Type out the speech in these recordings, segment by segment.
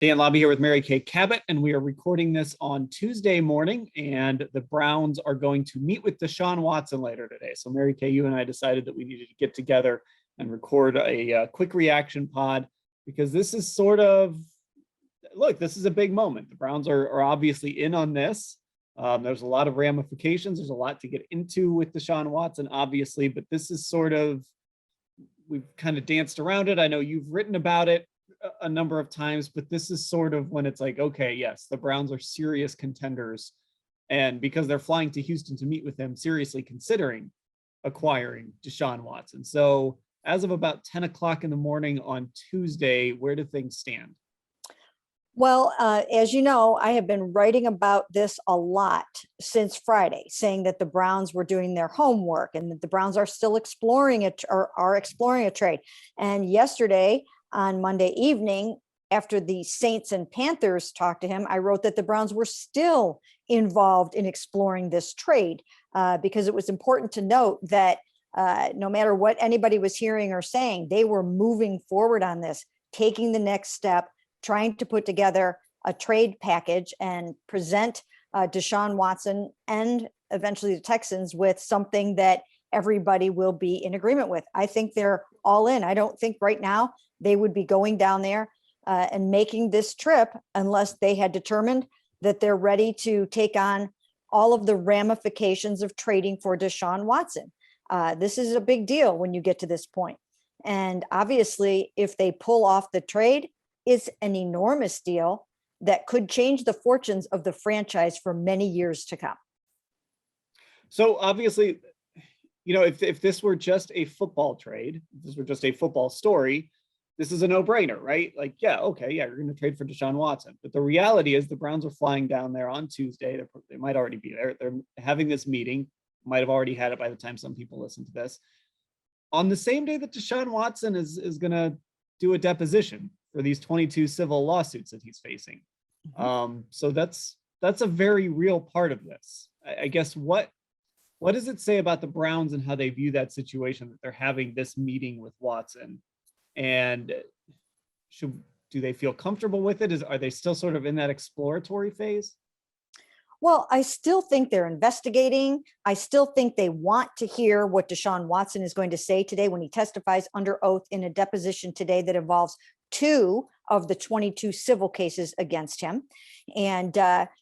Dan Labbe here with Mary Kay Cabot, and we are recording this on Tuesday morning, and the Browns are going to meet with Deshaun Watson later today. So Mary Kay, you and I decided that we needed to get together and record a quick reaction pod, because this is this is a big moment. The Browns are obviously in on this. There's a lot of ramifications. There's a lot to get into with Deshaun Watson, obviously, but this is we've kind of danced around it. I know you've written about it a number of times, but this is sort of when it's like, okay, yes, the Browns are serious contenders. And because they're flying to Houston to meet with him, seriously considering acquiring Deshaun Watson. So as of about 10 o'clock in the morning on Tuesday, where do things stand? Well, as you know, I have been writing about this a lot since Friday, saying that the Browns were doing their homework and that the Browns are still exploring it, or are exploring a trade. And yesterday, on Monday evening, after the Saints and Panthers talked to him, I wrote that the Browns were still involved in exploring this trade, because it was important to note that no matter what anybody was hearing or saying, they were moving forward on this, taking the next step, trying to put together a trade package and present Deshaun Watson and eventually the Texans with something that everybody will be in agreement with. I think they're all in. I don't think right now they would be going down there and making this trip unless they had determined that they're ready to take on all of the ramifications of trading for Deshaun Watson. This is a big deal when you get to this point. And obviously, if they pull off the trade, it's an enormous deal that could change the fortunes of the franchise for many years to come. So obviously, if this were just a football trade, if this were just a football story, this is a no-brainer, right? Like, yeah, okay, yeah, you're going to trade for Deshaun Watson. But the reality is the Browns are flying down there on Tuesday. They might already be there. They're having this meeting, might have already had it by the time some people listen to this, on the same day that Deshaun Watson is going to do a deposition for these 22 civil lawsuits that he's facing. Mm-hmm. So that's a very real part of this. I guess what does it say about the Browns and how they view that situation, that they're having this meeting with Watson? And do they feel comfortable with it? Are they still sort of in that exploratory phase? Well, I still think they're investigating. I still think they want to hear what Deshaun Watson is going to say today when he testifies under oath in a deposition today that involves 2 of the 22 civil cases against him. And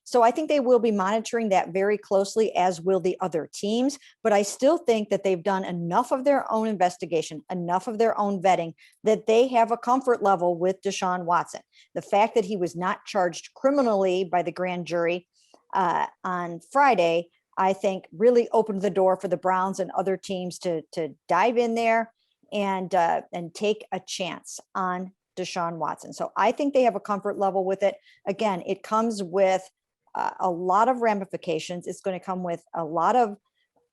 so I think they will be monitoring that very closely, as will the other teams. But I still think that they've done enough of their own investigation, enough of their own vetting, that they have a comfort level with Deshaun Watson. The fact that he was not charged criminally by the grand jury on Friday, I think really opened the door for the Browns and other teams to dive in there and take a chance on Deshaun Watson. So I think they have a comfort level with it. Again, it comes with a lot of ramifications. It's going to come with a lot of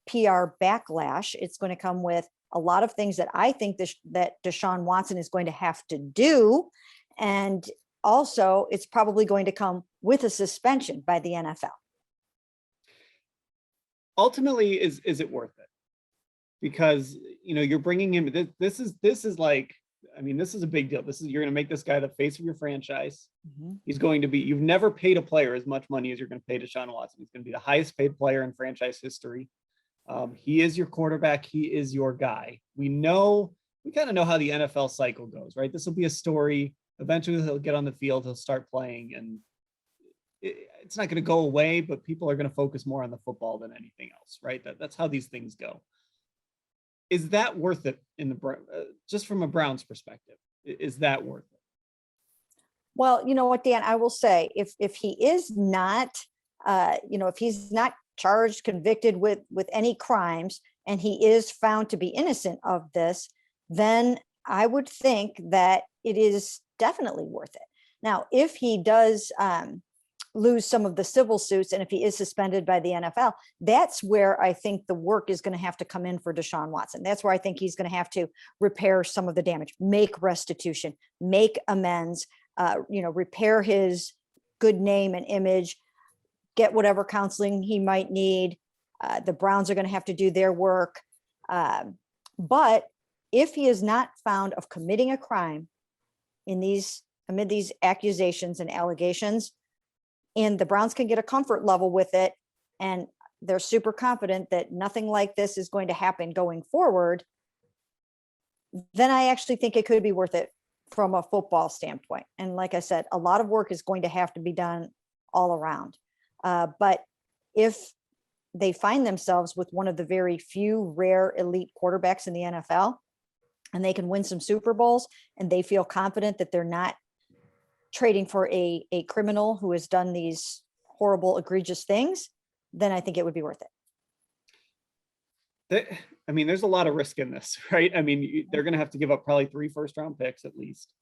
PR backlash. It's going to come with a lot of things that I think that Deshaun Watson is going to have to do. And also, it's probably going to come with a suspension by the NFL. Ultimately, is it worth it? Because you're bringing him. This is like, I mean, this is a big deal. You're going to make this guy the face of your franchise. Mm-hmm. He's going to be. You've never paid a player as much money as you're going to pay Deshaun Watson. He's going to be the highest paid player in franchise history. He is your quarterback. He is your guy. We kind of know how the NFL cycle goes, right? This will be a story. Eventually he'll get on the field, he'll start playing, and it's not going to go away, but people are going to focus more on the football than anything else, right? That's how these things go. Is that worth it just from a Browns perspective? Is that worth it? Well, you know what, Dan, I will say, if he is not, if he's not charged, convicted with any crimes, and he is found to be innocent of this, then I would think that it is definitely worth it. Now, if he does lose some of the civil suits, and if he is suspended by the NFL, that's where I think the work is going to have to come in for Deshaun Watson. That's where I think he's going to have to repair some of the damage, make restitution, make amends, repair his good name and image, get whatever counseling he might need. The Browns are going to have to do their work. But if he is not found of committing a crime in these amid these accusations and allegations, and the Browns can get a comfort level with it, and they're super confident that nothing like this is going to happen going forward, then I actually think it could be worth it from a football standpoint. And like I said, a lot of work is going to have to be done all around. But if they find themselves with one of the very few rare elite quarterbacks in the NFL, and they can win some Super Bowls, and they feel confident that they're not trading for a criminal who has done these horrible, egregious things, then I think it would be worth it. I mean, there's a lot of risk in this, right? I mean, they're going to have to give up probably 3 first-round picks at least,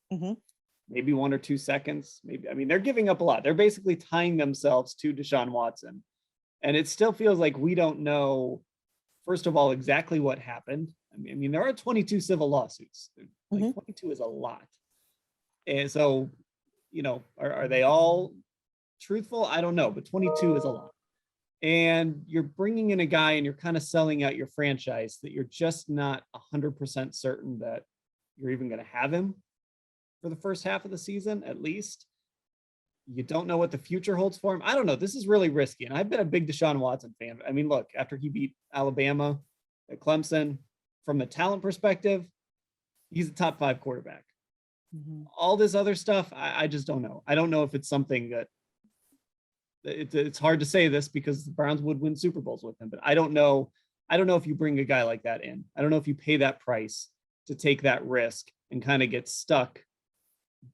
maybe 1 or 2 seconds. Maybe, I mean, they're giving up a lot. They're basically tying themselves to Deshaun Watson. And it still feels like we don't know, first of all, exactly what happened. I mean, there are 22 civil lawsuits. Like 22 is a lot. And so, are they all truthful? I don't know, but 22 is a lot. And you're bringing in a guy and you're kind of selling out your franchise that you're just not 100% certain that you're even going to have him for the first half of the season, at least. You don't know what the future holds for him. I don't know. This is really risky. And I've been a big Deshaun Watson fan. I mean, look, after he beat Alabama at Clemson, from the talent perspective, he's a top 5 quarterback. All this other stuff, I just don't know. I don't know if it's something that it's hard to say this because the Browns would win Super Bowls with him, but I don't know. I don't know if you bring a guy like that in. I don't know if you pay that price to take that risk and kind of get stuck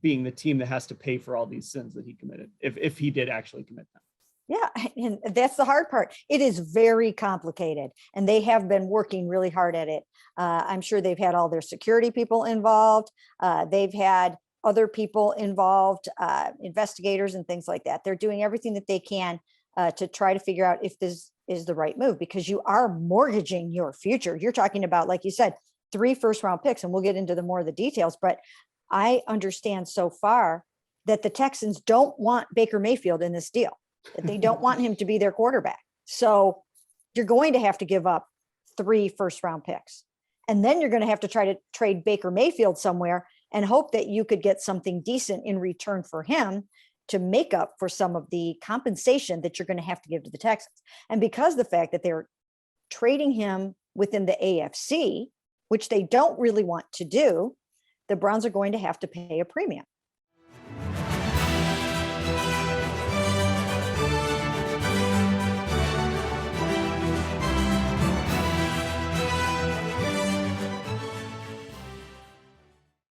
being the team that has to pay for all these sins that he committed, if he did actually commit them. Yeah, and that's the hard part. It is very complicated, and they have been working really hard at it. I'm sure they've had all their security people involved. They've had other people involved, investigators and things like that. They're doing everything that they can to try to figure out if this is the right move, because you are mortgaging your future. You're talking about, like you said, 3 first-round picks, and we'll get into more of the details, but I understand so far that the Texans don't want Baker Mayfield in this deal, that they don't want him to be their quarterback. So you're going to have to give up 3 first-round picks. And then you're going to have to try to trade Baker Mayfield somewhere and hope that you could get something decent in return for him to make up for some of the compensation that you're going to have to give to the Texans. And because of the fact that they're trading him within the AFC, which they don't really want to do, the Browns are going to have to pay a premium.